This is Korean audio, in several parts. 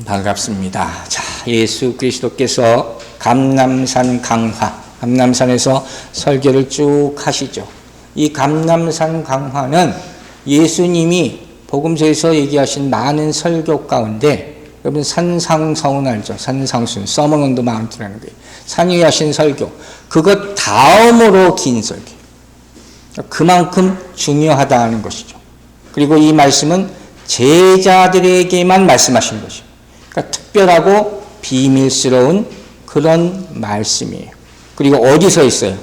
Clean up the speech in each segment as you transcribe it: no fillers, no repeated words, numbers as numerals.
반갑습니다. 자, 예수 그리스도께서 감람산 강화, 감람산에서 설교를 쭉 하시죠. 이 감람산 강화는 예수님이 복음서에서 얘기하신 많은 설교 가운데, 여러분 산상서운 알죠? 산상순, 서먼 온 더 마운트라는 거예요. 산 위에 하신 설교, 그것 다음으로 긴 설교. 그만큼 중요하다는 것이죠. 그리고 이 말씀은 제자들에게만 말씀하신 것이죠. 그러니까 특별하고 비밀스러운 그런 말씀이에요. 그리고 어디서 있어요?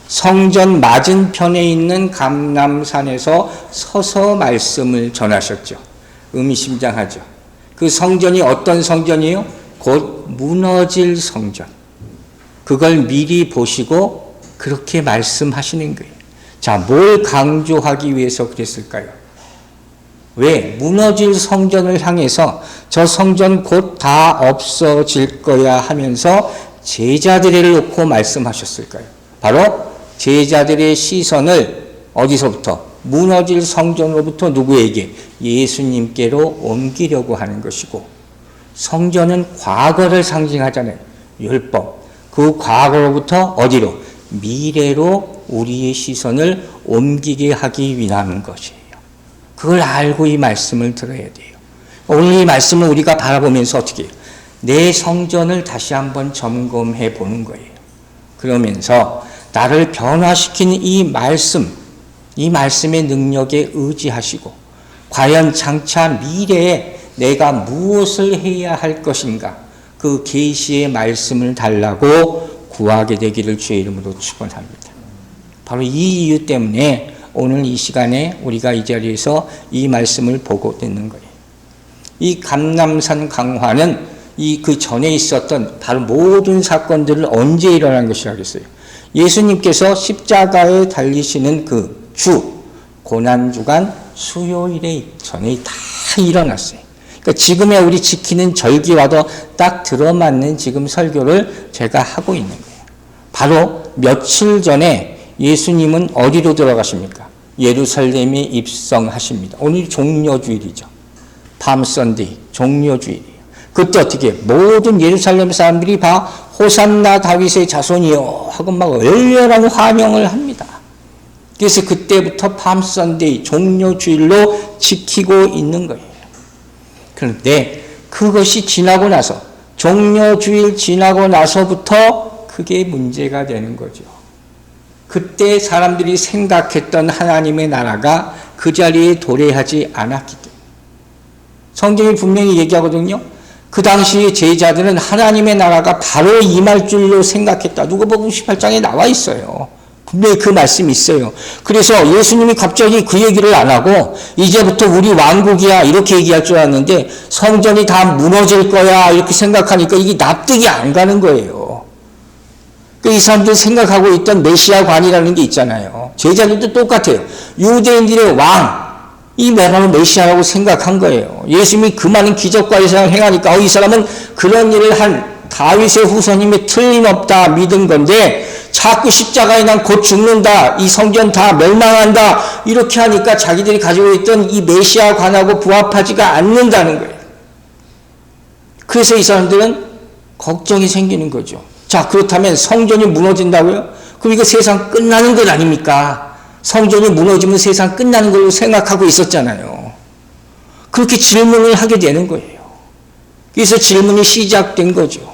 성전 맞은편에 있는 감람산에서 서서 말씀을 전하셨죠. 의미심장하죠. 그 성전이 어떤 성전이에요? 곧 무너질 성전. 그걸 미리 보시고 그렇게 말씀하시는 거예요. 자, 뭘 강조하기 위해서 그랬을까요? 왜? 무너질 성전을 향해서 저 성전 곧 다 없어질 거야 하면서 제자들을 놓고 말씀하셨을까요? 바로 제자들의 시선을 어디서부터? 무너질 성전으로부터 누구에게? 예수님께로 옮기려고 하는 것이고, 성전은 과거를 상징하잖아요. 율법. 그 과거로부터 어디로? 미래로 우리의 시선을 옮기게 하기 위한 것이에요. 그걸 알고 이 말씀을 들어야 돼요. 오늘 이 말씀을 우리가 바라보면서 어떻게 해요? 내 성전을 다시 한번 점검해 보는 거예요. 그러면서 나를 변화시킨 이 말씀의 능력에 의지하시고, 과연 장차 미래에 내가 무엇을 해야 할 것인가, 그 계시의 말씀을 달라고 구하게 되기를 주의 이름으로 축원합니다. 바로 이 이유 때문에 오늘 이 시간에 우리가 이 자리에서 이 말씀을 보고 있는 거예요. 이 감람산 강화는 그 전에 있었던 다른 모든 사건들을 언제 일어난 것이라겠어요? 예수님께서 십자가에 달리시는 그 고난주간 수요일에 전에 다 일어났어요. 그러니까 지금의 우리 지키는 절기와도 딱 들어맞는 지금 설교를 제가 하고 있는 거예요. 바로 며칠 전에 예수님은 어디로 들어가십니까? 예루살렘에 입성하십니다. 오늘 종려주일이죠. 밤선데이, 종려주일이에요. 그때 어떻게 모든 예루살렘 사람들이 다 호산나 다윗의 자손이요 하고 막 열렬한 환영을 합니다. 그래서 그때부터 밤선데이, 종려주일로 지키고 있는 거예요. 그런데 그것이 지나고 나서, 종려주일 지나고 나서부터 그게 문제가 되는 거죠. 그때 사람들이 생각했던 하나님의 나라가 그 자리에 도래하지 않았기 때문에. 성경이 분명히 얘기하거든요. 그 당시 제자들은 하나님의 나라가 바로 임할 줄로 생각했다. 누가복음 18장에 나와 있어요. 분명히 그 말씀이 있어요. 그래서 예수님이 갑자기 그 얘기를 안 하고 이제부터 우리 왕국이야 이렇게 얘기할 줄 알았는데 성전이 다 무너질 거야 이렇게 생각하니까 이게 납득이 안 가는 거예요. 이 사람들이 생각하고 있던 메시아관이라는 게 있잖아요. 제자들도 똑같아요. 유대인들의 왕이 뭐라고 메시아라고 생각한 거예요. 예수님이 그 많은 기적과 이상을 행하니까 이 사람은 그런 일을 한 다윗의 후손임에 틀림없다 믿은 건데 자꾸 십자가에 난 곧 죽는다. 이 성전 다 멸망한다. 이렇게 하니까 자기들이 가지고 있던 이 메시아관하고 부합하지가 않는다는 거예요. 그래서 이 사람들은 걱정이 생기는 거죠. 자, 그렇다면 성전이 무너진다고요? 그럼 이거 세상 끝나는 것 아닙니까? 성전이 무너지면 세상 끝나는 걸로 생각하고 있었잖아요. 그렇게 질문을 하게 되는 거예요. 그래서 질문이 시작된 거죠.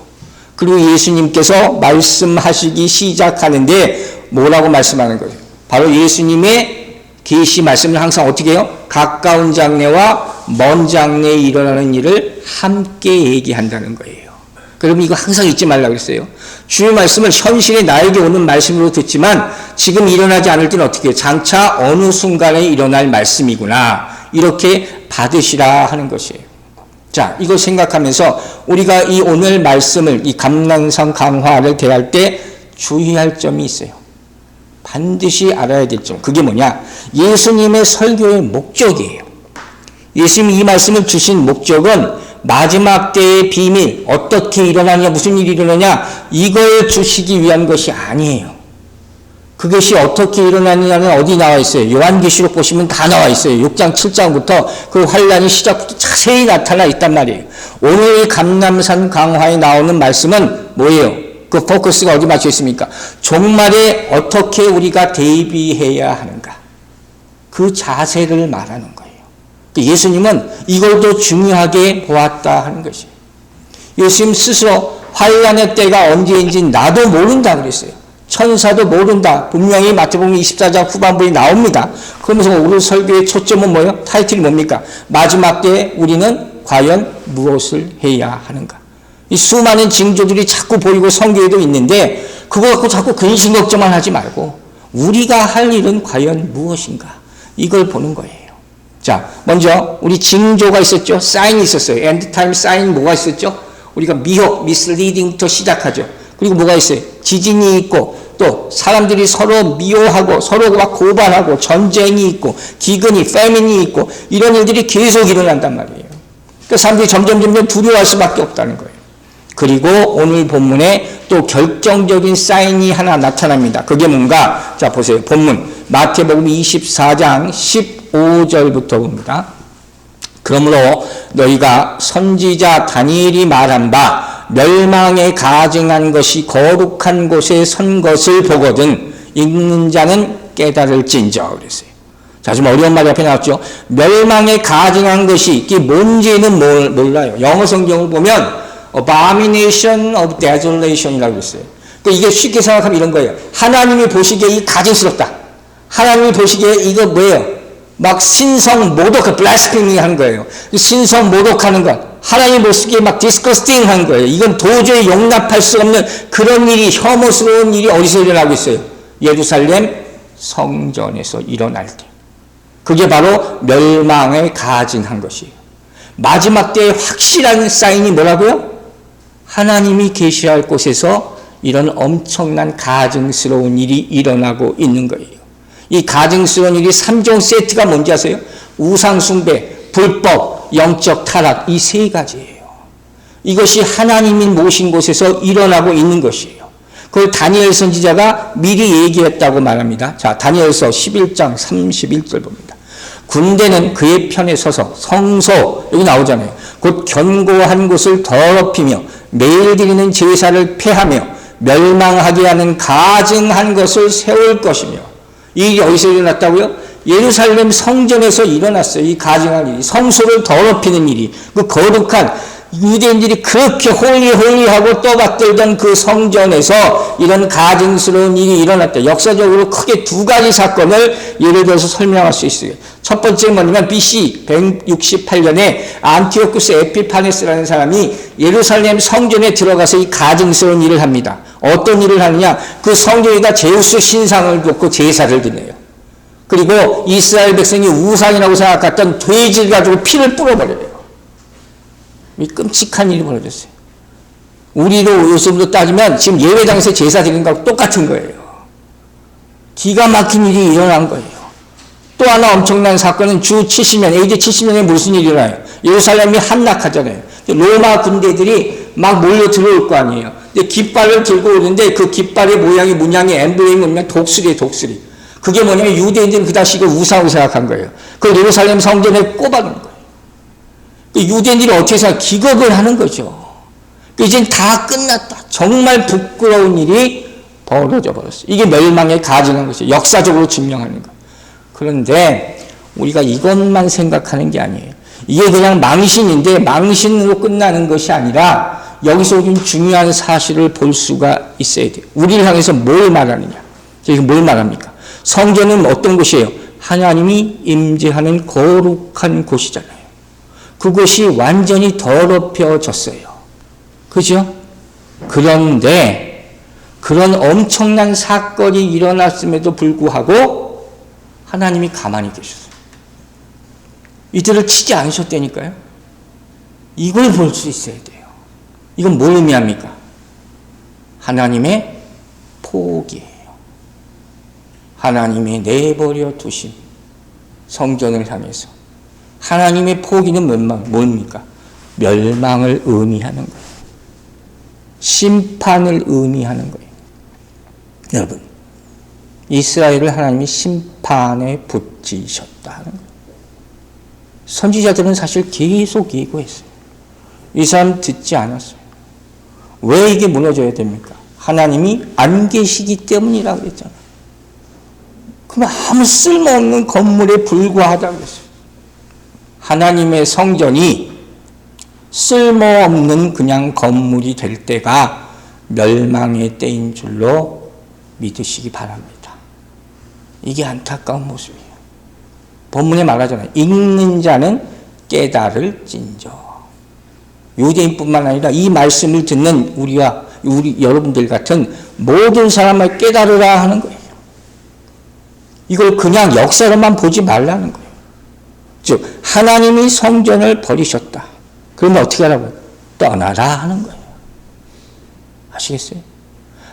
그리고 예수님께서 말씀하시기 시작하는데 뭐라고 말씀하는 거예요? 바로 예수님의 계시 말씀을 항상 어떻게 해요? 가까운 장래와 먼 장래에 일어나는 일을 함께 얘기한다는 거예요. 그러면 이거 항상 잊지 말라고 했어요. 주의 말씀을 현실에 나에게 오는 말씀으로 듣지만 지금 일어나지 않을 때는 어떻게 해요? 장차 어느 순간에 일어날 말씀이구나. 이렇게 받으시라 하는 것이에요. 자, 이걸 생각하면서 우리가 이 오늘 말씀을, 이 감람산 강화를 대할 때 주의할 점이 있어요. 반드시 알아야 될 점. 그게 뭐냐? 예수님의 설교의 목적이에요. 예수님이 이 말씀을 주신 목적은 마지막 때의 비밀, 어떻게 일어나냐, 무슨 일이 일어나냐, 이걸 주시기 위한 것이 아니에요. 그것이 어떻게 일어나느냐는 어디 나와 있어요? 요한계시록 보시면 다 나와 있어요. 6장, 7장부터 그 환란이 시작부터 자세히 나타나 있단 말이에요. 오늘 이 감람산 강화에 나오는 말씀은 뭐예요? 그 포커스가 어디 맞춰 있습니까? 종말에 어떻게 우리가 대비해야 하는가? 그 자세를 말하는 거예요. 예수님은 이걸 더 중요하게 보았다 하는 것이에요. 예수님 스스로 환란의 때가 언제인지 나도 모른다 그랬어요. 천사도 모른다. 분명히 마태복음 24장 후반부에 나옵니다. 그러면서 오늘 설교의 초점은 뭐예요? 타이틀이 뭡니까? 마지막 때에 우리는 과연 무엇을 해야 하는가? 이 수많은 징조들이 자꾸 보이고 성경에도 있는데 그거 갖고 자꾸 근심 걱정만 하지 말고 우리가 할 일은 과연 무엇인가? 이걸 보는 거예요. 자, 먼저 우리 징조가 있었죠. 사인이 있었어요. 엔드타임 사인 뭐가 있었죠? 우리가 미혹, 미스리딩부터 시작하죠. 그리고 뭐가 있어요? 지진이 있고 또 사람들이 서로 미워하고 서로 막 고발하고 전쟁이 있고 기근이, 패민이 있고 이런 일들이 계속 일어난단 말이에요. 그러니까 사람들이 점점 두려워할 수밖에 없다는 거예요. 그리고 오늘 본문에 또 결정적인 사인이 하나 나타납니다. 그게 뭔가? 자, 보세요. 본문 마태복음 24장 15절부터 봅니다. 그러므로 너희가 선지자 다니엘이 말한 바 멸망에 가증한 것이 거룩한 곳에 선 것을 보거든 읽는 자는 깨달을진저 그랬어요. 자, 좀 어려운 말이 앞에 나왔죠. 멸망에 가증한 것이 이게 뭔지는 몰라요. 영어 성경을 보면 abomination of desolation이라고 했어요. 그러니까 이게 쉽게 생각하면 이런 거예요. 하나님이 보시기에 이 가증스럽다. 하나님이 보시기에 이거 뭐예요? 막 신성 모독, blasphemy 한 거예요. 신성 모독하는 것. 하나님 보시기에 막 disgusting 한 거예요. 이건 도저히 용납할 수 없는 그런 일이, 혐오스러운 일이 어디서 일어나고 있어요? 예루살렘 성전에서 일어날 때. 그게 바로 멸망에 가증한 것이에요. 마지막 때의 확실한 사인이 뭐라고요? 하나님이 계시할 곳에서 이런 엄청난 가증스러운 일이 일어나고 있는 거예요. 이 가증스러운 일이 3종 세트가 뭔지 아세요? 우상숭배, 불법, 영적 타락 이 세 가지예요. 이것이 하나님이 모신 곳에서 일어나고 있는 것이에요. 그걸 다니엘 선지자가 미리 얘기했다고 말합니다. 자, 다니엘서 11장 31절 봅니다. 군대는 그의 편에 서서 성소, 여기 나오잖아요. 곧 견고한 곳을 더럽히며 매일 드리는 제사를 폐하며 멸망하게 하는 가증한 것을 세울 것이며 이 일이 어디서 일어났다고요? 예루살렘 성전에서 일어났어요. 이 가증한 일이. 성소를 더럽히는 일이. 그 거룩한 유대인들이 그렇게 홀리하고 떠받들던 그 성전에서 이런 가증스러운 일이 일어났다. 역사적으로 크게 두 가지 사건을 예를 들어서 설명할 수 있어요. 첫 번째는 뭐냐면 BC 168년에 안티오쿠스 에피파네스라는 사람이 예루살렘 성전에 들어가서 이 가증스러운 일을 합니다. 어떤 일을 하느냐? 그 성전에다 제우스 신상을 놓고 제사를 드려요. 그리고 이스라엘 백성이 우상이라고 생각했던 돼지를 가지고 피를 뿌려버려요. 이 끔찍한 일이 벌어졌어요. 우리로 요즘으로 따지면 지금 예배당에서 제사 드리는 거하고 똑같은 거예요. 기가 막힌 일이 일어난 거예요. 또 하나 엄청난 사건은 주 70년, AD 70년에 무슨 일이 일어나요? 예루살렘이 함락하잖아요. 로마 군대들이 막 몰려 들어올 거 아니에요. 근데 깃발을 들고 오는데 그 깃발의 모양이 문양이 엠블렘이 뭐냐면 독수리예요, 독수리. 그게 뭐냐면 유대인들은 그 당시 이걸 우상으로 생각한 거예요. 그걸 예루살렘 성전에 꼽아놓은 거예요. 유대인들이 어떻게 생각? 기겁을 하는 거죠. 이젠 다 끝났다. 정말 부끄러운 일이 벌어져 버렸어요. 이게 멸망에 가증한 것이에요. 역사적으로 증명하는 거. 그런데 우리가 이것만 생각하는 게 아니에요. 이게 그냥 망신인데 망신으로 끝나는 것이 아니라 여기서 좀 중요한 사실을 볼 수가 있어야 돼요. 우리를 향해서 뭘 말하느냐. 이게 뭘 말합니까? 성전은 어떤 곳이에요? 하나님이 임재하는 거룩한 곳이잖아요. 그곳이 완전히 더럽혀졌어요. 그죠? 그런데 그런 엄청난 사건이 일어났음에도 불구하고 하나님이 가만히 계셨어요. 이들을 치지 않으셨다니까요. 이걸 볼 수 있어야 돼요. 이건 뭘 의미합니까? 하나님의 포기예요. 하나님의 내버려 두심. 성전을 향해서. 하나님의 포기는 뭡니까? 멸망을 의미하는 거예요. 심판을 의미하는 거예요. 여러분, 이스라엘을 하나님이 심판에 붙이셨다 하는 거예요. 선지자들은 사실 계속 예고했어요. 이 사람 듣지 않았어요. 왜 이게 무너져야 됩니까? 하나님이 안 계시기 때문이라고 그랬잖아요. 그럼 아무 쓸모없는 건물에 불과하다고 그랬어요. 하나님의 성전이 쓸모없는 그냥 건물이 될 때가 멸망의 때인 줄로 믿으시기 바랍니다. 이게 안타까운 모습이에요. 본문에 말하잖아요. 읽는 자는 깨달을진저. 유대인뿐만 아니라 이 말씀을 듣는 우리 여러분들 같은 모든 사람을 깨달으라 하는 거예요. 이걸 그냥 역사로만 보지 말라는 거예요. 즉 하나님이 성전을 버리셨다. 그러면 어떻게 하라고요? 떠나라 하는 거예요. 아시겠어요?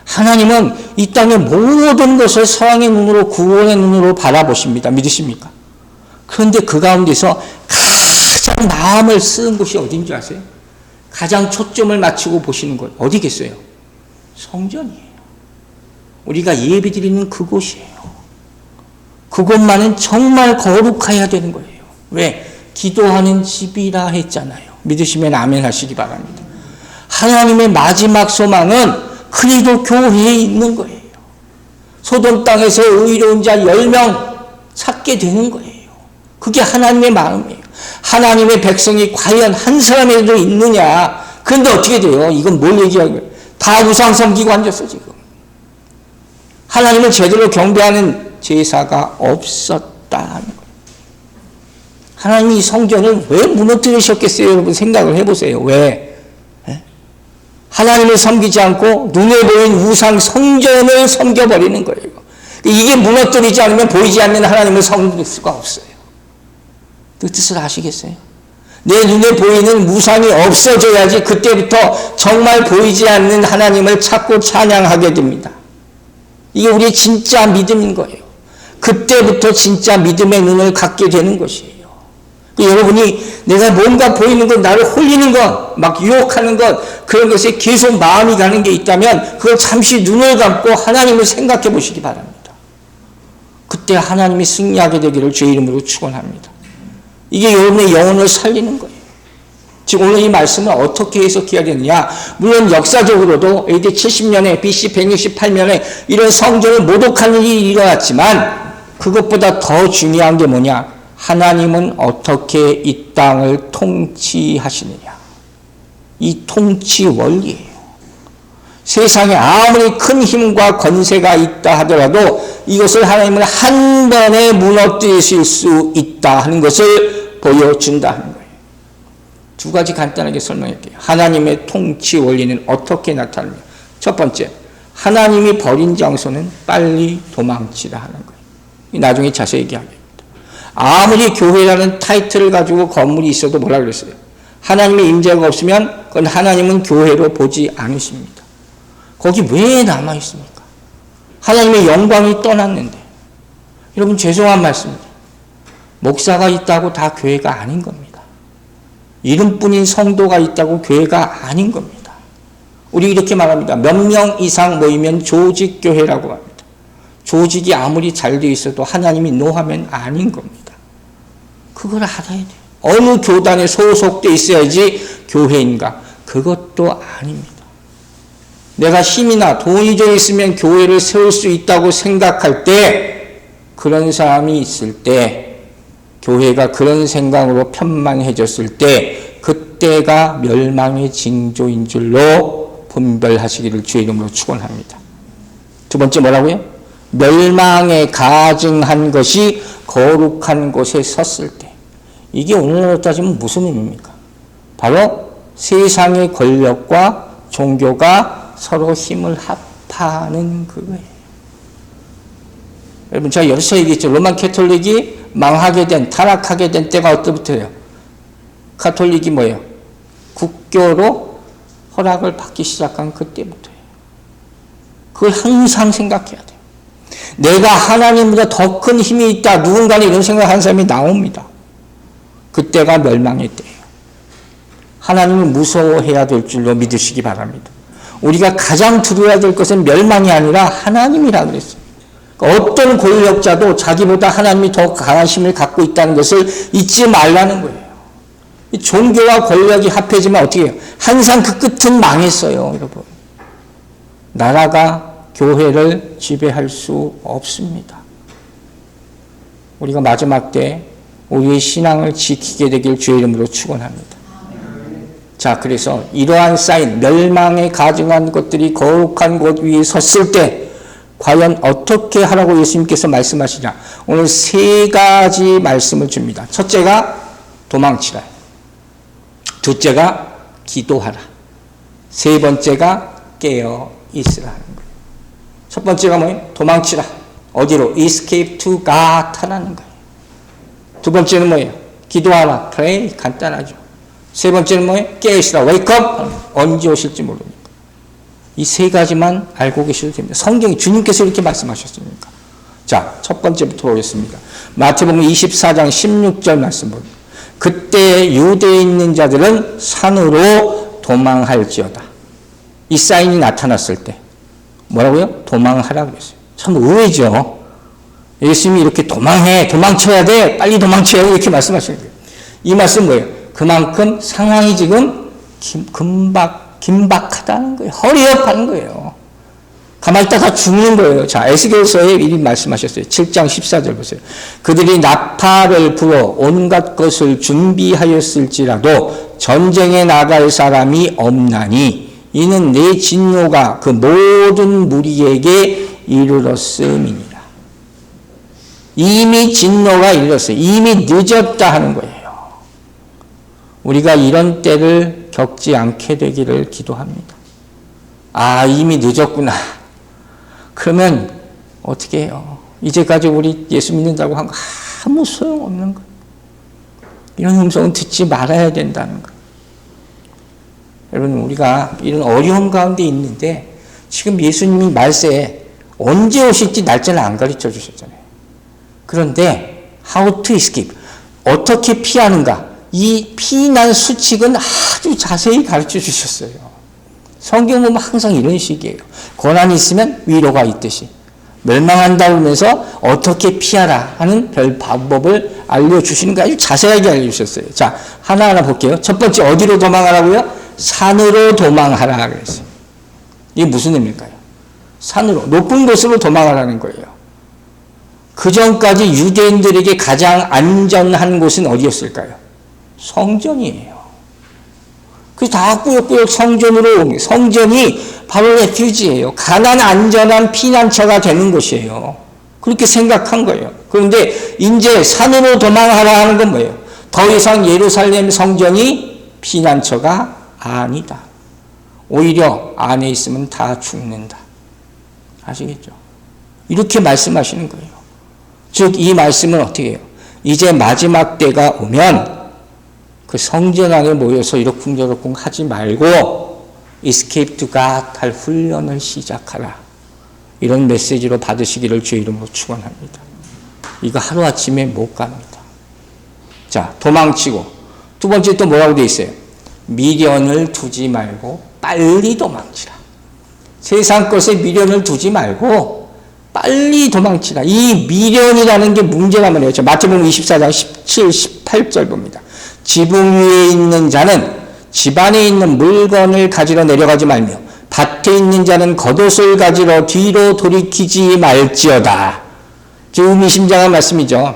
하나님은 이 땅의 모든 것을 사랑의 눈으로, 구원의 눈으로 바라보십니다. 믿으십니까? 그런데 그 가운데서 가장 마음을 쓰는 곳이 어딘지 아세요? 가장 초점을 맞추고 보시는 것 어디겠어요? 성전이에요. 우리가 예배드리는 그곳이에요. 그것만은 정말 거룩해야 되는 거예요. 왜? 기도하는 집이라 했잖아요. 믿으시면 아멘 하시기 바랍니다. 하나님의 마지막 소망은 그리도 교회에 있는 거예요. 소돔 땅에서 의로운 자 10명 찾게 되는 거예요. 그게 하나님의 마음이에요. 하나님의 백성이 과연 한 사람에도 있느냐. 그런데 어떻게 돼요? 이건 뭘 얘기하는 거예요? 다 우상 섬기고 앉았어 지금. 하나님을 제대로 경배하는 제사가 없었다 하는 거예요. 하나님이 이 성전을 왜 무너뜨리셨겠어요? 여러분 생각을 해보세요. 왜? 하나님을 섬기지 않고 눈에 보이는 우상 성전을 섬겨버리는 거예요. 이게 무너뜨리지 않으면 보이지 않는 하나님을 섬길 수가 없어요. 그 뜻을 아시겠어요? 내 눈에 보이는 우상이 없어져야지 그때부터 정말 보이지 않는 하나님을 찾고 찬양하게 됩니다. 이게 우리의 진짜 믿음인 거예요. 그때부터 진짜 믿음의 눈을 갖게 되는 것이에요. 여러분이 내가 뭔가 보이는 것, 나를 홀리는 것, 막 유혹하는 것, 그런 것에 계속 마음이 가는 게 있다면 그걸 잠시 눈을 감고 하나님을 생각해 보시기 바랍니다. 그때 하나님이 승리하게 되기를 주의 이름으로 축원합니다. 이게 여러분의 영혼을 살리는 거예요. 지금 오늘 이 말씀을 어떻게 해석해야 되느냐. 물론 역사적으로도 AD 70년에 BC 168년에 이런 성전을 모독하는 일이 일어났지만 그것보다 더 중요한 게 뭐냐. 하나님은 어떻게 이 땅을 통치하시느냐. 이 통치 원리예요. 세상에 아무리 큰 힘과 권세가 있다 하더라도 이것을 하나님은 한 번에 무너뜨리실 수 있다 하는 것을 보여준다 하는 거예요. 두 가지 간단하게 설명할게요. 하나님의 통치 원리는 어떻게 나타나냐. 첫 번째, 하나님이 버린 장소는 빨리 도망치라 하는 거예요. 나중에 자세히 얘기하겠습니다. 아무리 교회라는 타이틀을 가지고 건물이 있어도 뭐라 그랬어요? 하나님의 임재가 없으면 그건 하나님은 교회로 보지 않으십니다. 거기 왜 남아있습니까? 하나님의 영광이 떠났는데. 여러분 죄송한 말씀입니다. 목사가 있다고 다 교회가 아닌 겁니다. 이름뿐인 성도가 있다고 교회가 아닌 겁니다. 우리 이렇게 말합니다. 몇 명 이상 모이면 조직교회라고 합니다. 조직이 아무리 잘 돼 있어도 하나님이 노하면 아닌 겁니다. 그걸 알아야 돼요. 어느 교단에 소속돼 있어야지 교회인가? 그것도 아닙니다. 내가 힘이나 돈이 좀 있으면 교회를 세울 수 있다고 생각할 때 그런 사람이 있을 때 교회가 그런 생각으로 편만해졌을 때 그때가 멸망의 징조인 줄로 분별하시기를 주의 이름으로 축원합니다. 두 번째 뭐라고요? 멸망에 가증한 것이 거룩한 곳에 섰을 때. 이게 오늘날로 따지면 무슨 의미입니까? 바로 세상의 권력과 종교가 서로 힘을 합하는 그거예요. 여러분 제가 여러 차례 얘기했죠. 로만 캐톨릭이 망하게 된, 타락하게 된 때가 어때부터예요? 카톨릭이 뭐예요? 국교로 허락을 받기 시작한 그때부터예요. 그걸 항상 생각해야 돼요. 내가 하나님보다 더 큰 힘이 있다. 누군가는 이런 생각하는 사람이 나옵니다. 그때가 멸망의 때예요. 하나님을 무서워해야 될 줄로 믿으시기 바랍니다. 우리가 가장 두려워야 될 것은 멸망이 아니라 하나님이라 그랬어요. 어떤 권력자도 자기보다 하나님이 더 강한 힘을 갖고 있다는 것을 잊지 말라는 거예요. 종교와 권력이 합해지면 어떻게 해요? 항상 그 끝은 망했어요, 여러분. 나라가 교회를 지배할 수 없습니다. 우리가 마지막 때 우리의 신앙을 지키게 되길 주의 이름으로 축원합니다. 자, 그래서 이러한 사인, 멸망에 가증한 것들이 거룩한 곳 위에 섰을 때 과연 어떻게 하라고 예수님께서 말씀하시냐? 오늘 세 가지 말씀을 줍니다. 첫째가 도망치라. 둘째가 기도하라. 세 번째가 깨어 있으라 하는 거예요. 첫 번째가 뭐예요? 도망치라. 어디로? Escape to God 하라는 거예요. 두 번째는 뭐예요? 기도하라. Pray. 간단하죠. 세 번째는 뭐예요? 깨어 있으라. Wake up. 언제 오실지 모르니까. 이 세 가지만 알고 계셔도 됩니다. 성경이 주님께서 이렇게 말씀하셨으니까. 자, 첫 번째부터 보겠습니다. 마태복음 24장 16절 말씀 봅니다. 그때 유대에 있는 자들은 산으로 도망할지어다. 이 사인이 나타났을 때 뭐라고요? 도망하라 그랬어요. 참 의외죠. 예수님이 이렇게 도망쳐야 돼, 빨리 도망쳐야 돼 이렇게 말씀하시는 거예요. 이 말씀은 뭐예요? 그만큼 상황이 지금 긴박하다는 거예요. 허리업하는 거예요. 가만히 있다가 죽는 거예요. 자, 에스겔서에 미리 말씀하셨어요. 7장 14절 보세요. 그들이 나팔을 불어 온갖 것을 준비하였을지라도 전쟁에 나갈 사람이 없나니 이는 내 진노가 그 모든 무리에게 이르렀음이니라. 이미 진노가 이르렀어요. 이미 늦었다 하는 거예요. 우리가 이런 때를 겪지 않게 되기를 기도합니다. 아, 이미 늦었구나. 그러면 어떻게 해요? 이제까지 우리 예수 믿는다고 한 거 아무 소용없는 거예요. 이런 음성은 듣지 말아야 된다는 거예요. 여러분, 우리가 이런 어려움 가운데 있는데 지금 예수님이 말세에 언제 오실지 날짜를 안 가르쳐 주셨잖아요. 그런데 how to escape, 어떻게 피하는가, 이 피난 수칙은 아주 자세히 가르쳐 주셨어요. 성경 보면 항상 이런 식이에요. 고난이 있으면 위로가 있듯이 멸망한다 그러면서 어떻게 피하라 하는 별 방법을 알려주시는 거 아주 자세하게 알려주셨어요. 자, 하나하나 볼게요. 첫 번째, 어디로 도망하라고요? 산으로 도망하라 그랬어요. 이게 무슨 의미일까요? 산으로, 높은 곳으로 도망하라는 거예요. 그 전까지 유대인들에게 가장 안전한 곳은 어디였을까요? 성전이에요. 그래서 다 꾸역꾸역 성전으로 옵니다. 성전이 바로 레퓨지예요. 가난 안전한 피난처가 되는 곳이에요. 그렇게 생각한 거예요. 그런데 이제 산으로 도망하라 하는 건 뭐예요? 더 이상 예루살렘 성전이 피난처가 아니다. 오히려 안에 있으면 다 죽는다. 아시겠죠? 이렇게 말씀하시는 거예요. 즉, 이 말씀은 어떻게 해요? 이제 마지막 때가 오면 그 성전 안에 모여서 이러쿵저러쿵 하지 말고 Escape to God 할 훈련을 시작하라. 이런 메시지로 받으시기를 주의 이름으로 축원합니다. 이거 하루아침에 못 갑니다. 자, 도망치고 두 번째 또 뭐라고 되어 있어요? 미련을 두지 말고 빨리 도망치라. 세상 것에 미련을 두지 말고 빨리 도망치라. 이 미련이라는 게 문제란 말이에요. 마태복음 24장 17, 18절 봅니다. 지붕 위에 있는 자는 집안에 있는 물건을 가지러 내려가지 말며 밭에 있는 자는 겉옷을 가지러 뒤로 돌이키지 말지어다. 의미심장한 말씀이죠.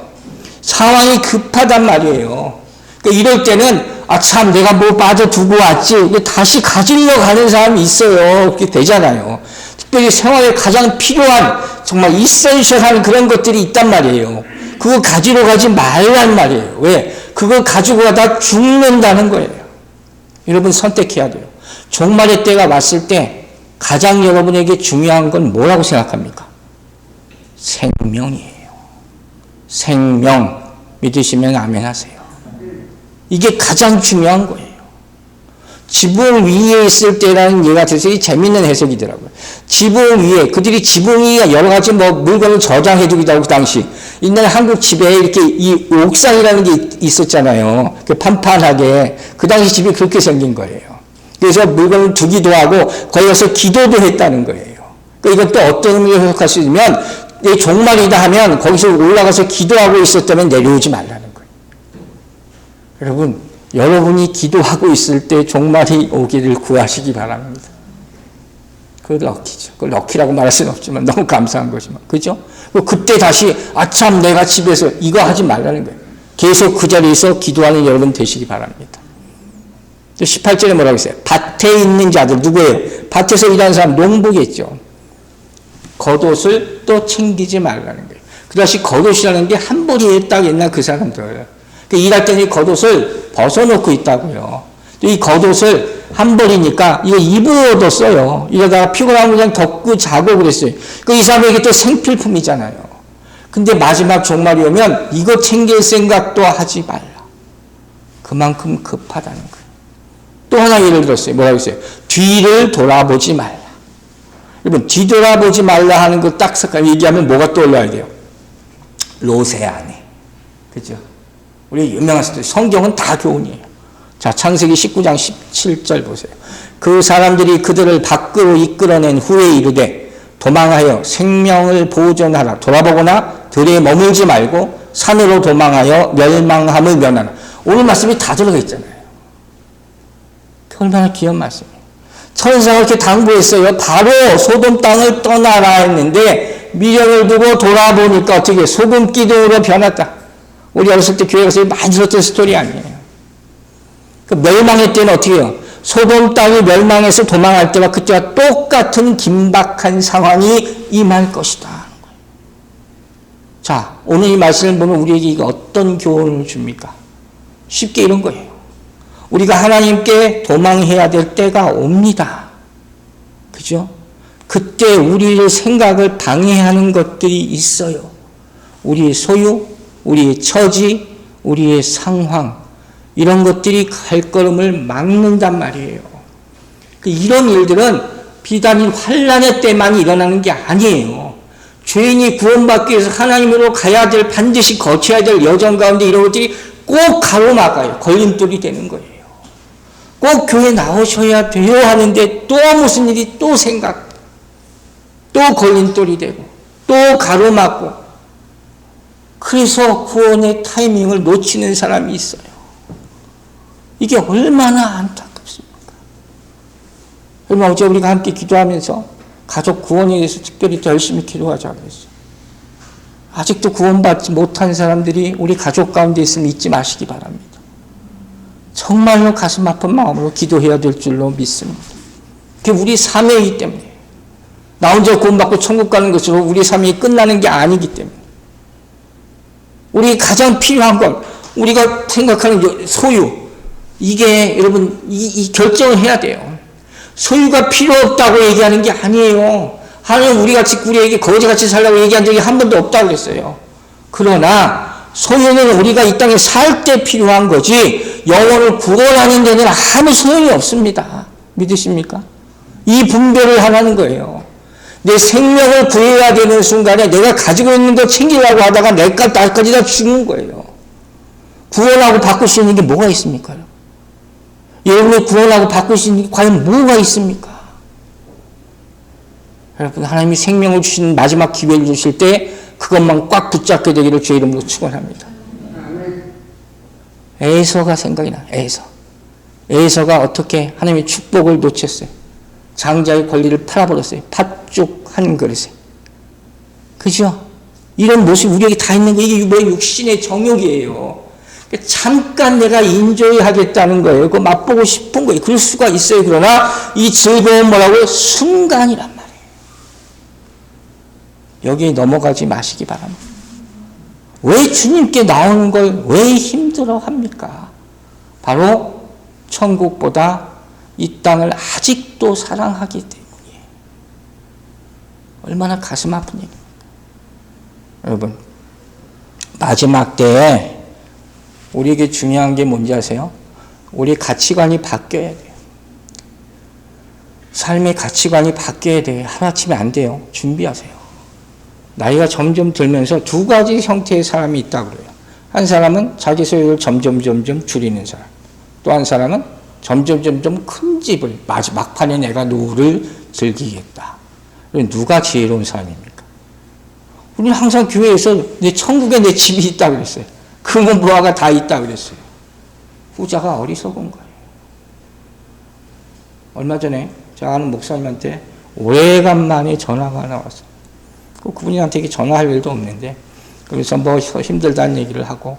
상황이 급하단 말이에요. 그러니까 이럴 때는 참 내가 뭐 빠져두고 왔지 다시 가지러 가는 사람이 있어요. 그렇게 되잖아요. 특별히 생활에 가장 필요한 정말 이센셜한 그런 것들이 있단 말이에요. 그거 가지러 가지 말란 말이에요. 왜? 그거 가지고 가다 죽는다는 거예요. 여러분, 선택해야 돼요. 종말의 때가 왔을 때 가장 여러분에게 중요한 건 뭐라고 생각합니까? 생명이에요. 생명. 믿으시면 아멘 하세요. 이게 가장 중요한 거예요. 지붕 위에 있을 때라는 예가 되게 재밌는 해석이더라고요. 지붕 위에, 그들이 지붕 위에 여러 가지 물건을 저장해두기도 하고, 그 당시. 옛날에 한국 집에 이렇게 이 옥상이라는 게 있었잖아요. 그 판판하게. 그 당시 집이 그렇게 생긴 거예요. 그래서 물건을 두기도 하고, 거기 가서 기도도 했다는 거예요. 그러니까 이건 또 어떤 의미로 해석할 수 있냐면, 내 종말이다 하면 거기서 올라가서 기도하고 있었다면 내려오지 말라는 거예요. 여러분, 여러분이 기도하고 있을 때 종말이 오기를 구하시기 바랍니다. 그건 럭키죠. 그걸 럭키라고 말할 수는 없지만 너무 감사한 거지만. 그죠? 그때 다시 아참 내가 집에서 이거 하지 말라는 거예요. 계속 그 자리에서 기도하는 여러분 되시기 바랍니다. 18절에 뭐라고 했어요? 밭에 있는 자들 누구예요? 밭에서 일하는 사람 농부겠죠. 겉옷을 또 챙기지 말라는 거예요. 그 다시 겉옷이라는 게 한 벌이에 딱 있나 그 사람들. 일할 때는 이 겉옷을 벗어놓고 있다고요. 또 이 겉옷을 한 벌이니까 이거 입어뒀어요. 이러다가 피곤하면 그냥 덮고 자고 그랬어요. 이 사람에게 또 생필품이잖아요. 근데 마지막 종말이 오면 이거 챙길 생각도 하지 말라. 그만큼 급하다는 거예요. 또 하나 예를 들었어요. 뭐라고 했어요? 뒤를 돌아보지 말라. 여러분, 뒤돌아보지 말라 하는 거 딱 얘기하면 뭐가 떠올라야 돼요? 롯의 아내. 그죠? 우리 유명한 스토리. 성경은 다 교훈이에요. 자, 창세기 19장 17절 보세요. 그 사람들이 그들을 밖으로 이끌어낸 후에 이르되 도망하여 생명을 보존하라. 돌아보거나 들에 머물지 말고 산으로 도망하여 멸망함을 면하라. 오늘 말씀이 다 들어가 있잖아요. 얼마나 귀한 말씀이에요. 천사가 이렇게 당부했어요. 바로 소돔 땅을 떠나라 했는데 미련을 두고 돌아보니까 어떻게 소금 기둥으로 변했다. 우리 어렸을 때 교회 가서 많이 들었던 스토리 아니에요. 그 멸망의 때는 어떻게 해요? 소돔 땅이 멸망해서 도망할 때와 그때와 똑같은 긴박한 상황이 임할 것이다. 자, 오늘 이 말씀을 보면 우리에게 이거 어떤 교훈을 줍니까? 쉽게 이런 거예요. 우리가 하나님께 도망해야 될 때가 옵니다. 그죠? 그때 우리의 생각을 방해하는 것들이 있어요. 우리의 소유, 우리의 처지, 우리의 상황, 이런 것들이 발걸음을 막는단 말이에요. 이런 일들은 비단 환난의 때만 일어나는 게 아니에요. 죄인이 구원받기 위해서 하나님으로 가야 될, 반드시 거쳐야 될 여정 가운데 이런 것들이 꼭 가로막아요. 걸림돌이 되는 거예요. 꼭 교회 나오셔야 돼요 하는데 또 무슨 일이 또 생각, 또 걸림돌이 되고, 또 가로막고, 그래서 구원의 타이밍을 놓치는 사람이 있어요. 이게 얼마나 안타깝습니까? 얼마 어제 우리가 함께 기도하면서 가족 구원에 대해서 특별히 더 열심히 기도하자고 그랬어요. 아직도 구원받지 못한 사람들이 우리 가족 가운데 있으면 잊지 마시기 바랍니다. 정말로 가슴 아픈 마음으로 기도해야 될 줄로 믿습니다. 그게 우리 사명이기 때문에. 나 혼자 구원받고 천국 가는 것으로 우리 사명이 끝나는 게 아니기 때문에. 우리 가장 필요한 건 우리가 생각하는 소유. 이게 여러분 이 결정을 해야 돼요. 소유가 필요 없다고 얘기하는 게 아니에요. 하나님 우리에게 거지같이 살라고 얘기한 적이 한 번도 없다고 그랬어요. 그러나 소유는 우리가 이 땅에 살 때 필요한 거지 영혼을 구원하는 데는 아무 소용이 없습니다. 믿으십니까? 이 분별을 하라는 거예요. 내 생명을 구해야 되는 순간에 내가 가지고 있는 거 챙기려고 하다가 나까지 다 죽는 거예요. 구원하고 바꿀 수 있는 게 뭐가 있습니까? 여러분이 구원하고 바꿀 수 있는 게 과연 뭐가 있습니까? 여러분, 하나님이 생명을 주시는 마지막 기회를 주실 때 그것만 꽉 붙잡게 되기를 주의 이름으로 축원합니다. 에서가 생각이 나. 에서가 어떻게 하나님의 축복을 놓쳤어요. 장자의 권리를 팔아버렸어요. 팥죽 한 그릇에. 그죠? 이런 모습이 우리에게 다 있는 거, 이게 뭐 육신의 정욕이에요. 잠깐 내가 인조해 하겠다는 거예요. 그거 맛보고 싶은 거예요. 그럴 수가 있어요. 그러나 이 즐거운 뭐라고요? 순간이란 말이에요. 여기에 넘어가지 마시기 바랍니다. 왜 주님께 나오는 걸 왜 힘들어 합니까? 바로 천국보다 이 땅을 아직도 사랑하기 때문이에요. 얼마나 가슴 아픈 얘기입니까? 여러분, 마지막 때에 우리에게 중요한 게 뭔지 아세요? 우리 가치관이 바뀌어야 돼요. 삶의 가치관이 바뀌어야 돼요. 하루아침에 안 돼요. 준비하세요. 나이가 점점 들면서 두 가지 형태의 사람이 있다고 그래요. 한 사람은 자기 소유를 점점 줄이는 사람. 또 한 사람은 점점 큰 집을 막판에 내가 노후를 즐기겠다. 누가 지혜로운 사람입니까? 우리는 항상 교회에서 내 천국에 내 집이 있다 그랬어요. 금은 보화가 다 있다 그랬어요. 후자가 어리석은 거예요. 얼마 전에 제가 아는 목사님한테 오래간만에 전화가 하나 왔어요. 그분한테 전화할 일도 없는데, 그래서 뭐 힘들다는 얘기를 하고,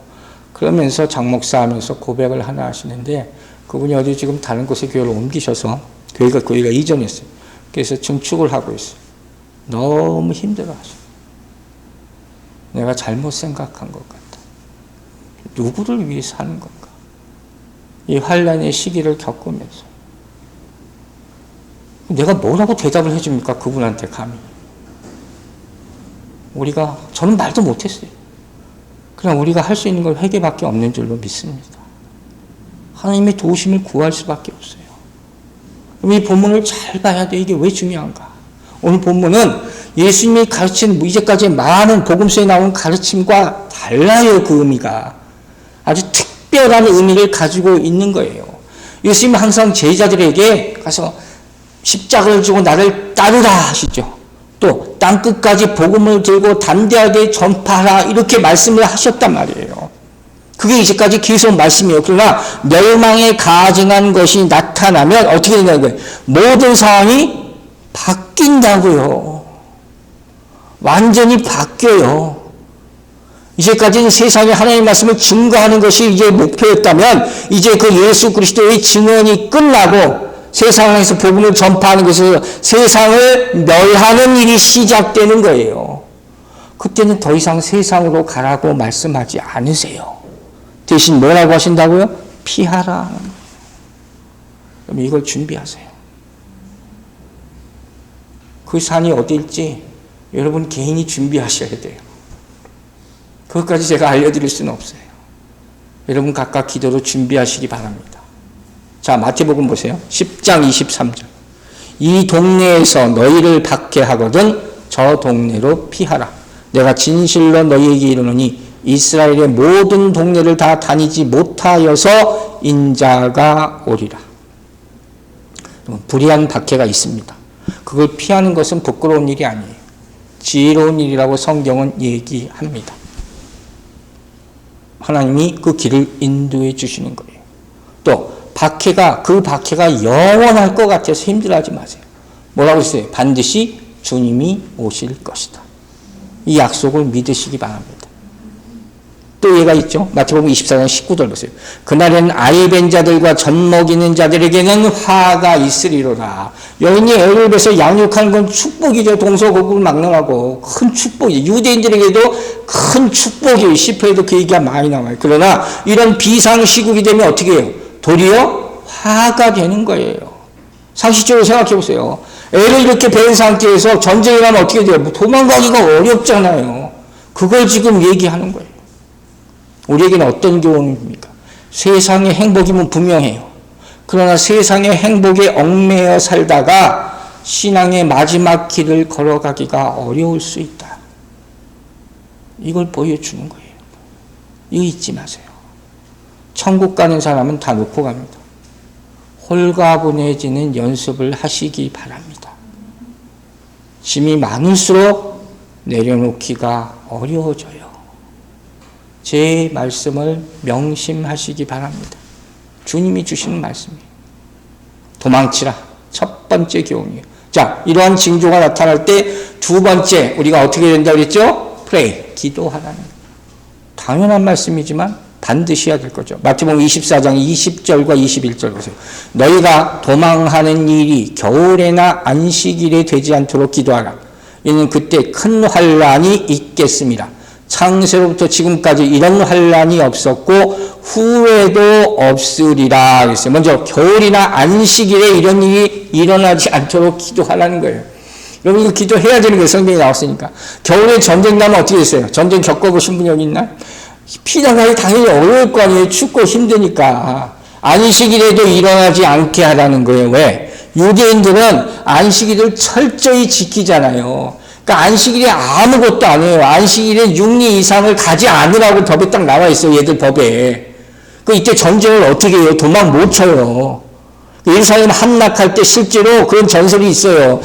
그러면서 장목사 하면서 고백을 하나 하시는데, 그분이 어디 지금 다른 곳에 교회를 옮기셔서, 교회가 이전했어요. 그래서 증축을 하고 있어요. 너무 힘들어 하셔요. 내가 잘못 생각한 것 같다. 누구를 위해 사는 건가? 이 환란의 시기를 겪으면서. 내가 뭐라고 대답을 해줍니까? 그분한테 감히. 저는 말도 못했어요. 그냥 우리가 할 수 있는 건 회개밖에 없는 줄로 믿습니다. 하나님의 도우심을 구할 수밖에 없어요. 이 본문을 잘 봐야 돼. 이게 왜 중요한가? 오늘 본문은 예수님이 가르친 이제까지 많은 복음서에 나온 가르침과 달라요. 그 의미가. 아주 특별한 의미를 가지고 있는 거예요. 예수님은 항상 제자들에게 가서 십자가를 지고 나를 따르라 하시죠. 또 땅끝까지 복음을 들고 담대하게 전파하라 이렇게 말씀을 하셨단 말이에요. 그게 이제까지 계속 말씀이에요. 그러나 멸망에 가증한 것이 나타나면 어떻게 된다는 거예요? 모든 상황이 바뀐다고요. 완전히 바뀌어요. 이제까지는 세상에 하나님의 말씀을 증거하는 것이 이제 목표였다면 이제 그 예수 그리스도의 증언이 끝나고 세상에서 복음을 전파하는 것에서 세상을 멸하는 일이 시작되는 거예요. 그때는 더 이상 세상으로 가라고 말씀하지 않으세요. 대신 뭐라고 하신다고요? 피하라. 그럼 이걸 준비하세요. 그 산이 어디일지 여러분 개인이 준비하셔야 돼요. 그것까지 제가 알려드릴 수는 없어요. 여러분 각각 기도로 준비하시기 바랍니다. 자, 마태복음 보세요. 10장 23절. 이 동네에서 너희를 박해하거든 저 동네로 피하라. 내가 진실로 너희에게 이르노니 이스라엘의 모든 동네를 다 다니지 못하여서 인자가 오리라. 불의한 박해가 있습니다. 그걸 피하는 것은 부끄러운 일이 아니에요. 지혜로운 일이라고 성경은 얘기합니다. 하나님이 그 길을 인도해 주시는 거예요. 또 그 박해가 영원할 것 같아서 힘들어하지 마세요. 뭐라고 했어요? 반드시 주님이 오실 것이다. 이 약속을 믿으시기 바랍니다. 또 얘가 있죠. 마태복음 24장 19절 보세요. 그날에는 아이 뵌 자들과 젖 먹이는 자들에게는 화가 있으리로다. 여인이 애를 뵈서 양육하는 건 축복이죠. 동서고국을 막론하고 큰 축복이죠. 유대인들에게도 큰 축복이에요. 시편에도 그 얘기가 많이 나와요. 그러나 이런 비상시국이 되면 어떻게 해요? 도리어 화가 되는 거예요. 상식적으로 생각해 보세요. 애를 이렇게 뵌 상태에서 전쟁이 나면 어떻게 돼요? 도망가기가 어렵잖아요. 그걸 지금 얘기하는 거예요. 우리에게는 어떤 교훈입니까? 세상의 행복이면 분명해요. 그러나 세상의 행복에 얽매여 살다가 신앙의 마지막 길을 걸어가기가 어려울 수 있다. 이걸 보여주는 거예요. 이거 잊지 마세요. 천국 가는 사람은 다 놓고 갑니다. 홀가분해지는 연습을 하시기 바랍니다. 짐이 많을수록 내려놓기가 어려워져요. 제 말씀을 명심하시기 바랍니다. 주님이 주시는 말씀이에요. 도망치라. 첫 번째 교훈이에요. 자, 이러한 징조가 나타날 때 두 번째 우리가 어떻게 된다고 그랬죠? pray, 기도하라는 거예요. 당연한 말씀이지만 반드시 해야 될 거죠. 마태복음 24장 20절과 21절 보세요. 너희가 도망하는 일이 겨울에나 안식일에 되지 않도록 기도하라. 이는 그때 큰 환란이 있겠습니다. 창세로부터 지금까지 이런 환란이 없었고 후에도 없으리라 그랬어요. 먼저 겨울이나 안식일에 이런 일이 일어나지 않도록 기도하라는 거예요. 여러분 이거 기도해야 되는 거예요. 성경에 나왔으니까. 겨울에 전쟁 나면 어떻게 됐어요? 전쟁 겪어보신 분 여기 있나? 피난하기 당연히 어려울 거 아니에요. 춥고 힘드니까. 안식일에도 일어나지 않게 하라는 거예요. 왜? 유대인들은 안식일을 철저히 지키잖아요. 그러니까 안식일이 아무것도 아니에요. 안식일에 6리 이상을 가지 않으라고 법에 딱 나와 있어요. 얘들 법에. 이때 전쟁을 어떻게 해요? 도망 못 쳐요. 예루살렘 함락할 때 실제로 그런 전설이 있어요.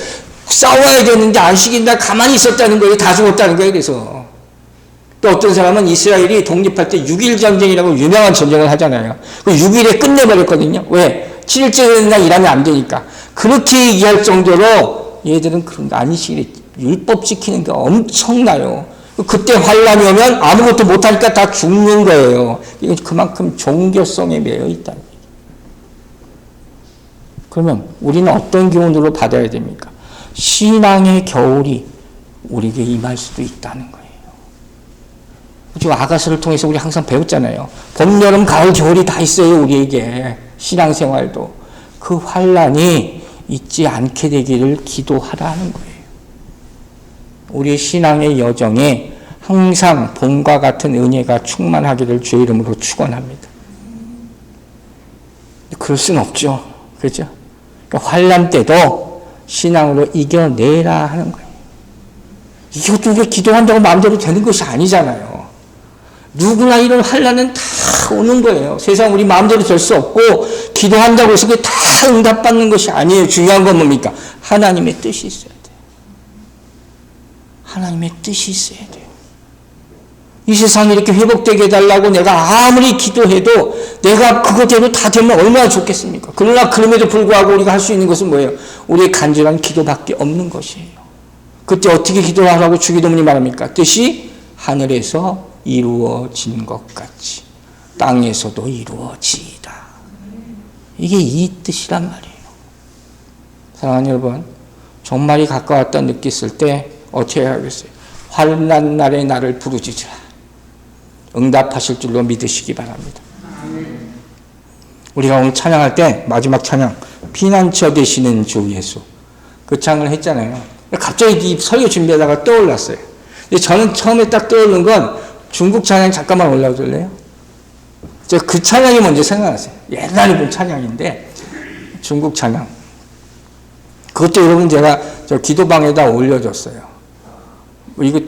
싸워야 되는데 안식일 가만히 있었다는 거예요. 다 죽었다는 거예요. 그래서 또 어떤 사람은 이스라엘이 독립할 때 6.1 전쟁이라고 유명한 전쟁을 하잖아요. 그 6일에 끝내버렸거든요. 왜? 7일째 되는 날 일하면 안 되니까. 그렇게 얘기할 정도로 얘들은 그런 거 안식일에 율법 지키는 게 엄청나요. 그때 환란이 오면 아무것도 못하니까 다 죽는 거예요. 이건 그만큼 종교성에 매여 있다는 얘기예요. 그러면 우리는 어떤 교훈으로 받아야 됩니까? 신앙의 겨울이 우리에게 임할 수도 있다는 거예요. 지금 아가서를 통해서 우리 항상 배웠잖아요. 봄, 여름, 가을, 겨울이 다 있어요. 우리에게 신앙생활도. 그 환란이 있지 않게 되기를 기도하라는 거예요. 우리 신앙의 여정에 항상 봄과 같은 은혜가 충만하기를 주의 이름으로 축원합니다. 그럴 수는 없죠. 그렇죠? 그러니까 환란 때도 신앙으로 이겨내라 하는 거예요. 이것도 우리가 기도한다고 마음대로 되는 것이 아니잖아요. 누구나 이런 환란은 다 오는 거예요. 세상 우리 마음대로 될 수 없고 기도한다고 해서 그게 다 응답받는 것이 아니에요. 중요한 건 뭡니까? 하나님의 뜻이 있어야 돼요. 하나님의 뜻이 있어야 돼요. 이 세상이 이렇게 회복되게 해달라고 내가 아무리 기도해도 내가 그거대로 다 되면 얼마나 좋겠습니까? 그러나 그럼에도 불구하고 우리가 할 수 있는 것은 뭐예요? 우리의 간절한 기도밖에 없는 것이에요. 그때 어떻게 기도하라고 주기도문이 말합니까? 뜻이 하늘에서 이루어진 것 같이 땅에서도 이루어지이다. 이게 이 뜻이란 말이에요. 사랑하는 여러분, 종말이 가까웠다 느꼈을 때 어떻게 해야겠어요? 환난 날에 나를 부르짖으라. 응답하실 줄로 믿으시기 바랍니다. 우리가 오늘 찬양할 때 마지막 찬양 피난처 되시는 주 예수 그 찬양을 했잖아요. 갑자기 이 설교 준비하다가 떠올랐어요. 근데 저는 처음에 딱 떠오른 건 중국 찬양 잠깐만 올라줄래요? 제가 그 찬양이 먼저 생각났어요. 옛날에 본 찬양인데 중국 찬양. 그것도 여러분 제가 저 기도방에다 올려줬어요. 이거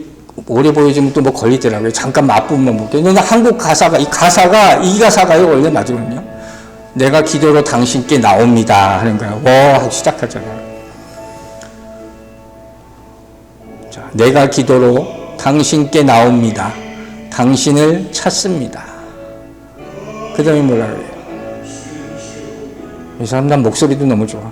오래 보여주면 또 뭐 걸리더라고요. 잠깐 앞부분만 볼게요. 근데 한국 가사가 이 가사가요 원래 맞거든요. 내가 기도로 당신께 나옵니다 하는 거예요. 하고 시작하잖아요. 자, 내가 기도로 당신께 나옵니다. 당신을 찾습니다. 그 다음에 뭐라 그래요? 이 사람 난 목소리도 너무 좋아.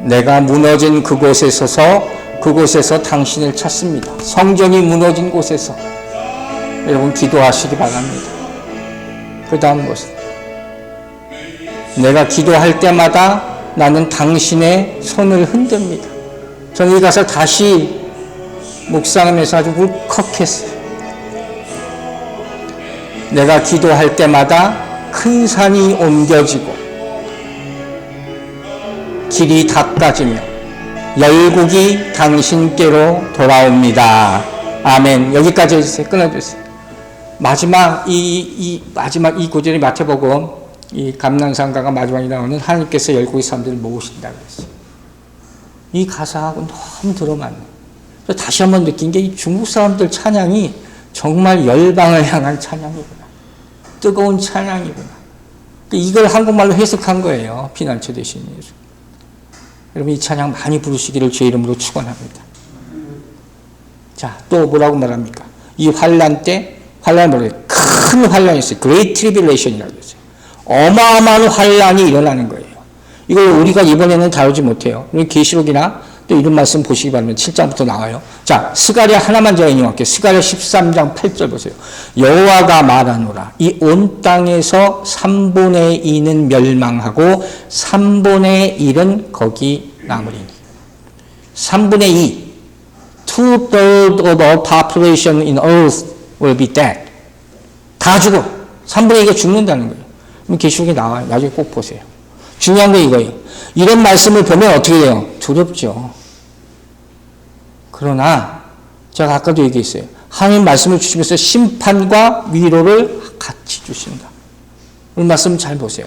내가 무너진 그곳에 서서 그곳에서 당신을 찾습니다. 성전이 무너진 곳에서 여러분 기도하시기 바랍니다. 그 다음 것은 내가 기도할 때마다 나는 당신의 손을 흔듭니다. 저는 이 가사 다시 묵상하면서 아주 울컥했어요. 내가 기도할 때마다 큰 산이 옮겨지고 길이 닦아지며 열국이 당신께로 돌아옵니다. 아멘. 여기까지 해주세요. 끊어주세요. 마지막 이 구절이 마태복음 이 감난산가가 마지막에 나오는 하나님께서 열국의 사람들을 모으신다고 했어요. 이 가사하고 너무 들어맞네. 다시 한번 느낀 게 이 중국 사람들 찬양이 정말 열방을 향한 찬양이구나. 뜨거운 찬양이구나. 이걸 한국말로 해석한 거예요. 피난처 되신 예수. 여러분 이 찬양 많이 부르시기를 주의 이름으로 축원합니다. 자, 또 뭐라고 말합니까? 이 환란 때 환란 뭐래요? 큰 환란이 있어요. Great Tribulation이라고 했어요. 어마어마한 환란이 일어나는 거예요. 이걸 우리가 이번에는 다루지 못해요. 우리 계시록이나 또 이런 말씀 보시기 바랍니다. 7장부터 나와요. 자, 스가랴 하나만 제가 인용할게요. 스가랴 13장 8절 보세요. 여호와가 말하노라. 이 온 땅에서 3분의 2는 멸망하고 3분의 1은 거기 남으리니. 3분의 2. 2/3 of all population in earth will be dead. 다 죽어. 3분의 2가 죽는다는 거예요. 그럼 계시록에 나와요. 나중에 꼭 보세요. 중요한 건 이거예요. 이런 말씀을 보면 어떻게 돼요? 두렵죠. 그러나 제가 아까도 얘기했어요. 하나님 말씀을 주시면서 심판과 위로를 같이 주신다. 이 말씀 잘 보세요.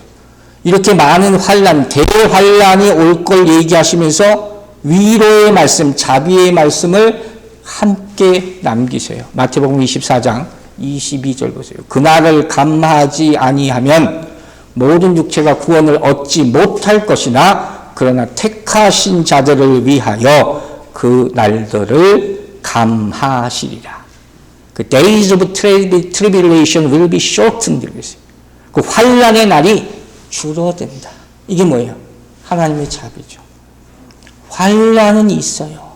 이렇게 많은 환란, 대환란이 올 걸 얘기하시면서 위로의 말씀, 자비의 말씀을 함께 남기세요. 마태복음 24장 22절 보세요. 그날을 감하지 아니하면 모든 육체가 구원을 얻지 못할 것이나 그러나 택하신 자들을 위하여 그 날들을 감하시리라. 그 days of tribulation will be shortened. 그 환난의 날이 줄어든다. 이게 뭐예요? 하나님의 자비죠. 환난은 있어요.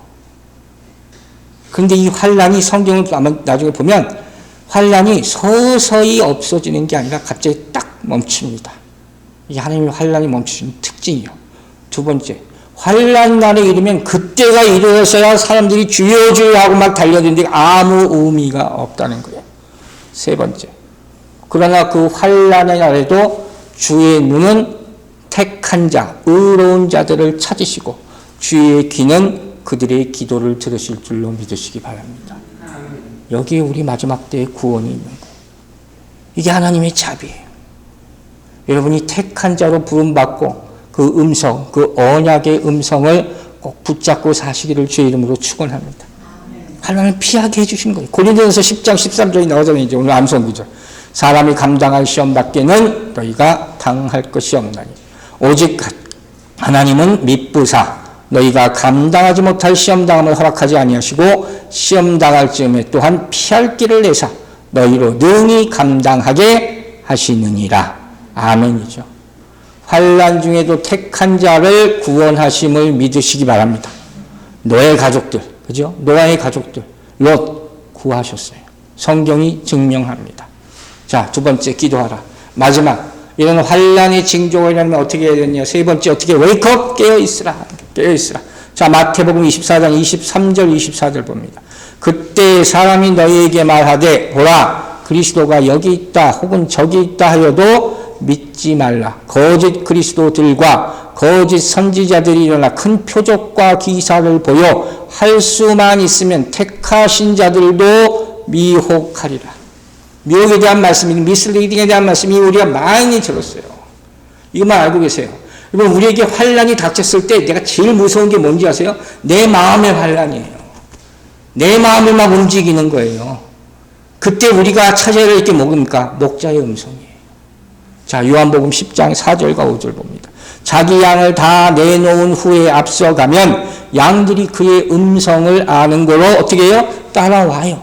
그런데 이 환난이 성경을 나중에 보면 환난이 서서히 없어지는 게 아니라 갑자기 딱 멈춥니다. 이게 하나님의 환난이 멈추는 특징이요. 두 번째, 환난 날에 이르면 그때가 이르러서야 사람들이 주여 주여 하고 막 달려드는데 아무 의미가 없다는 거예요. 세 번째, 그러나 그 환난의 날에도 주의 눈은 택한 자, 의로운 자들을 찾으시고 주의 귀는 그들의 기도를 들으실 줄로 믿으시기 바랍니다. 여기에 우리 마지막 때의 구원이 있는 거예요. 이게 하나님의 자비예요. 여러분이 택한 자로 부름받고 그 음성, 그 언약의 음성을 꼭 붙잡고 사시기를 주의 이름으로 축원합니다. 환난을 피하게 해주신 거예요. 고린도전서 10장 13절이 나오잖아요. 이제 오늘 암송 구절. 사람이 감당할 시험 밖에는 너희가 당할 것이 없나니 오직 하나님은 미쁘사 너희가 감당하지 못할 시험당함을 허락하지 아니하시고 시험당할 즈음에 또한 피할 길을 내사 너희로 능히 감당하게 하시느니라. 아멘이죠. 환난 중에도 택한 자를 구원하심을 믿으시기 바랍니다. 노아의 가족들, 그죠? 노아의 가족들, 롯 구하셨어요. 성경이 증명합니다. 자, 두 번째, 기도하라. 마지막, 이런 환난의 징조가 일어나면 어떻게 해야 되냐? 세 번째, 어떻게 웨이크업, 깨어있으라. 깨어있으라. 자, 마태복음 24장 23절, 24절 봅니다. 그때 사람이 너희에게 말하되 보라 그리스도가 여기 있다 혹은 저기 있다 하여도 믿지 말라. 거짓 그리스도들과 거짓 선지자들이 일어나 큰 표적과 기사를 보여 할 수만 있으면 택하신 자들도 미혹하리라. 미혹에 대한 말씀이, 미슬리딩에 대한 말씀이 우리가 많이 들었어요. 이것만 알고 계세요. 여러분, 우리에게 환난이 닥쳤을 때 내가 제일 무서운 게 뭔지 아세요? 내 마음의 환난이에요. 내 마음이 막 움직이는 거예요. 그때 우리가 찾아야 될 게 뭡니까? 목자의 음성이에요. 자, 요한복음 10장 4절과 5절 봅니다. 자기 양을 다 내놓은 후에 앞서가면 양들이 그의 음성을 아는 거로 어떻게 해요? 따라와요.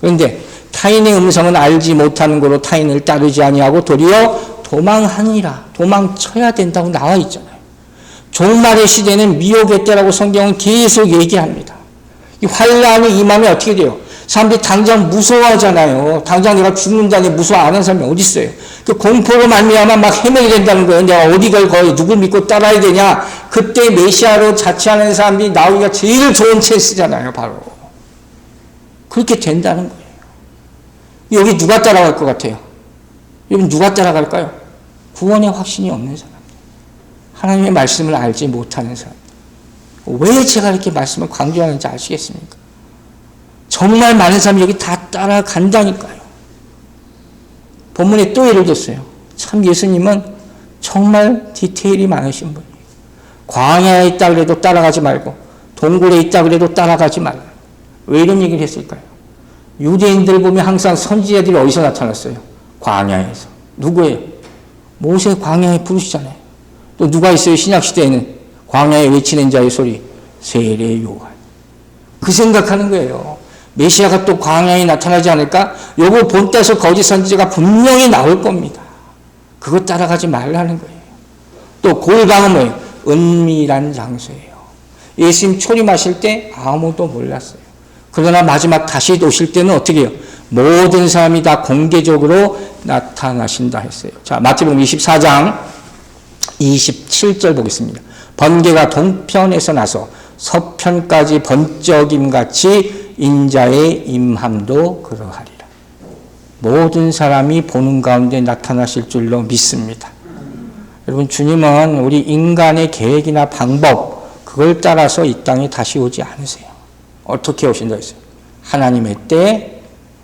그런데 타인의 음성은 알지 못하는 거로 타인을 따르지 아니하고 도리어 도망하니라. 도망쳐야 된다고 나와 있잖아요. 종말의 시대는 미혹의 때라고 성경은 계속 얘기합니다. 이 환란이 임하면 어떻게 돼요? 사람들이 당장 무서워하잖아요. 당장 내가 죽는다니 무서워 안 하는 사람이 어디 있어요? 그 공포로 말미암아 막 헤매게 된다는 거예요. 내가 어디 갈 거예요? 누굴 믿고 따라야 되냐? 그때 메시아로 자처하는 사람들이 나오기가 제일 좋은 찬스잖아요. 바로. 그렇게 된다는 거예요. 여기 누가 따라갈 것 같아요? 여러분 누가 따라갈까요? 구원의 확신이 없는 사람. 하나님의 말씀을 알지 못하는 사람. 왜 제가 이렇게 말씀을 강조하는지 아시겠습니까? 정말 많은 사람이 여기 다 따라간다니까요. 본문에 또 예를 들었어요. 참 예수님은 정말 디테일이 많으신 분이에요. 광야에 있다 그래도 따라가지 말고 동굴에 있다 그래도 따라가지 말라. 왜 이런 얘기를 했을까요? 유대인들 보면 항상 선지자들이 어디서 나타났어요? 광야에서. 누구예요? 모세 광야에 부르시잖아요. 또 누가 있어요? 신약시대에는 광야에 외치는 자의 소리, 세례 요한. 그 생각하는 거예요. 메시아가 또 광야에 나타나지 않을까? 요거 본따서 거짓 선지자가 분명히 나올 겁니다. 그거 따라가지 말라는 거예요. 또 골방은 뭐예요? 은밀한 장소예요. 예수님 초림하실 때 아무도 몰랐어요. 그러나 마지막 다시 오실 때는 어떻게 해요? 모든 사람이 다 공개적으로 나타나신다 했어요. 자, 마태복음 24장 27절 보겠습니다. 번개가 동편에서 나서 서편까지 번쩍임같이 인자의 임함도 그러하리라. 모든 사람이 보는 가운데 나타나실 줄로 믿습니다. 여러분, 주님은 우리 인간의 계획이나 방법, 그걸 따라서 이 땅에 다시 오지 않으세요. 어떻게 오신다 했어요? 하나님의 때,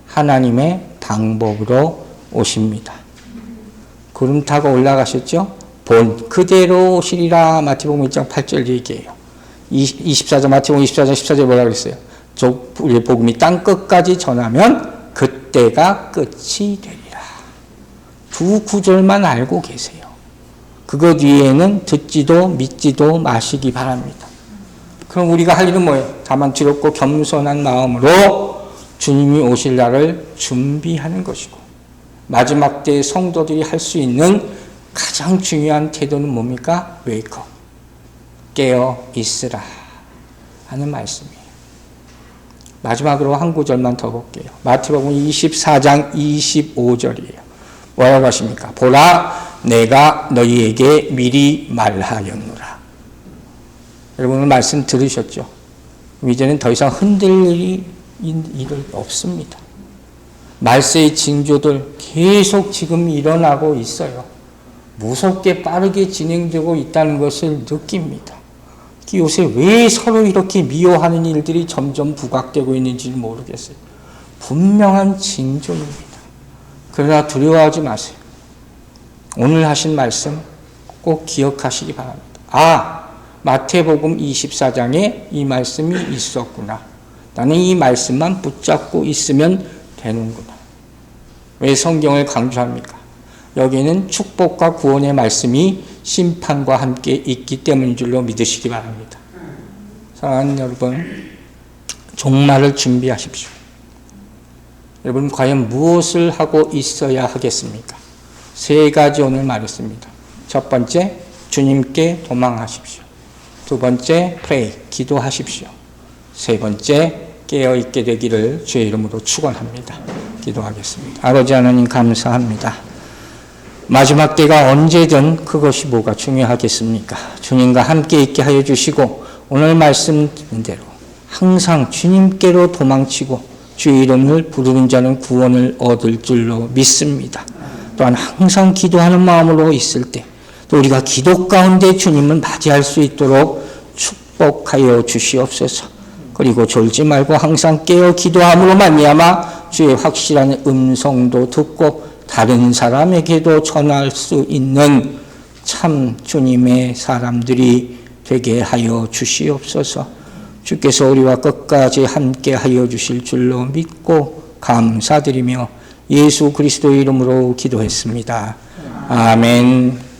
하나님의 방법으로 오십니다. 구름 타고 올라가셨죠? 본 그대로 오시리라. 마태복음 1장 8절 얘기해요. 24절 마태복음 24장 14절에 뭐라 그랬어요? 우리의 복음이 땅 끝까지 전하면 그때가 끝이 되리라. 두 구절만 알고 계세요. 그것 위에는 듣지도 믿지도 마시기 바랍니다. 그럼 우리가 할 일은 뭐예요? 다만 두렵고 겸손한 마음으로 주님이 오실 날을 준비하는 것이고, 마지막 때의 성도들이 할 수 있는 가장 중요한 태도는 뭡니까? 웨이크업, 깨어 있으라 하는 말씀이에요. 마지막으로 한 구절만 더 볼게요. 마태복음 24장 25절이에요. 뭐라고 하십니까? 보라, 내가 너희에게 미리 말하였노라. 여러분 오늘 말씀 들으셨죠? 이제는 더 이상 흔들 일이 없습니다. 말세의 징조들 계속 지금 일어나고 있어요. 무섭게 빠르게 진행되고 있다는 것을 느낍니다. 요새 왜 서로 이렇게 미워하는 일들이 점점 부각되고 있는지 모르겠어요. 분명한 징조입니다. 그러나 두려워하지 마세요. 오늘 하신 말씀 꼭 기억하시기 바랍니다. 마태복음 24장에 이 말씀이 있었구나. 나는 이 말씀만 붙잡고 있으면 되는구나. 왜 성경을 강조합니까? 여기에는 축복과 구원의 말씀이 심판과 함께 있기 때문인 줄로 믿으시기 바랍니다. 사랑하는 여러분, 종말을 준비하십시오. 여러분 과연 무엇을 하고 있어야 하겠습니까? 3가지 오늘 말했습니다. 첫 번째, 주님께 도망하십시오. 두 번째, pray, 기도하십시오. 세 번째, 깨어있게 되기를 주의 이름으로 축원합니다. 기도하겠습니다. 아버지 하나님 감사합니다. 마지막 때가 언제든 그것이 뭐가 중요하겠습니까? 주님과 함께 있게 하여 주시고 오늘 말씀대로 항상 주님께로 도망치고 주의 이름을 부르는 자는 구원을 얻을 줄로 믿습니다. 또한 항상 기도하는 마음으로 있을 때 또 우리가 기도 가운데 주님을 맞이할 수 있도록 축복하여 주시옵소서. 그리고 졸지 말고 항상 깨어 기도함으로 말미암아 주의 확실한 음성도 듣고 다른 사람에게도 전할 수 있는 참 주님의 사람들이 되게 하여 주시옵소서. 주께서 우리와 끝까지 함께 하여 주실 줄로 믿고 감사드리며 예수 그리스도의 이름으로 기도했습니다. 아멘.